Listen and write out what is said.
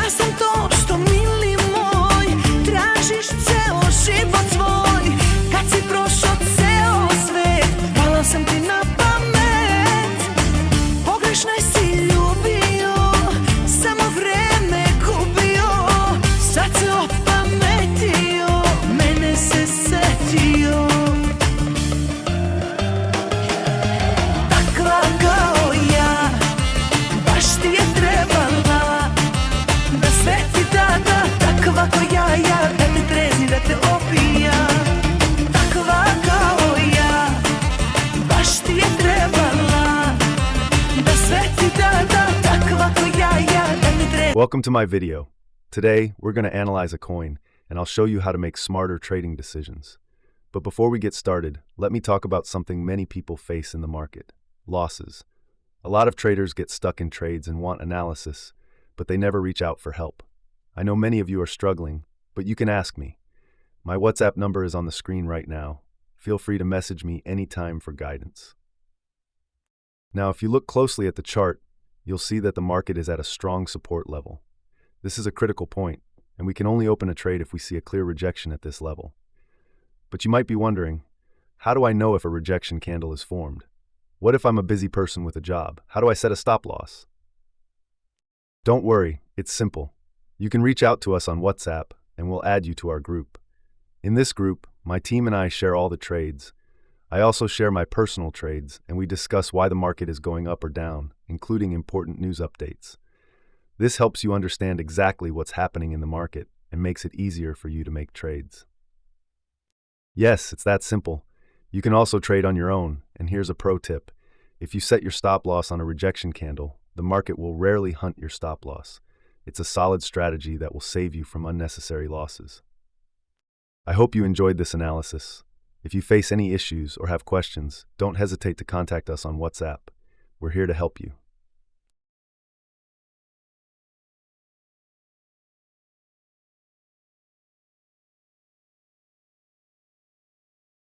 Ja sam to što mili moj, tražiš ceo život svoj. Kad si prošao ceo svet, pala sam ti na pamet. Pogrešno si ljubio, samo vreme gubio. Sad se opametio, mene se setio. Takva kao ja, baš ti je trebala, da sve ti dada. Takva ko ja, da te trezi, da te opija. Takva kao ja, baš ti je trebala, da sve ti dada. Takva ko ja, da te trezi. Welcome to my video. Today, we're going to analyze a coin, and I'll show you how to make smarter trading decisions. But before we get started, let me talk about something many people face in the market: losses. A lot of traders get stuck in trades and want analysis, but they never reach out for help. I know many of you are struggling, but you can ask me. My WhatsApp number is on the screen right now. Feel free to message me anytime for guidance. Now, if you look closely at the chart, you'll see that the market is at a strong support level. This is a critical point, and we can only open a trade if we see a clear rejection at this level. But you might be wondering, how do I know if a rejection candle is formed? What if I'm a busy person with a job? How do I set a stop loss? Don't worry, it's simple. You can reach out to us on WhatsApp, and we'll add you to our group. In this group, my team and I share all the trades. I also share my personal trades, and we discuss why the market is going up or down, including important news updates. This helps you understand exactly what's happening in the market and makes it easier for you to make trades. Yes, it's that simple. You can also trade on your own, and here's a pro tip. If you set your stop loss on a rejection candle, the market will rarely hunt your stop loss. It's a solid strategy that will save you from unnecessary losses. I hope you enjoyed this analysis. If you face any issues or have questions, don't hesitate to contact us on WhatsApp. We're here to help you.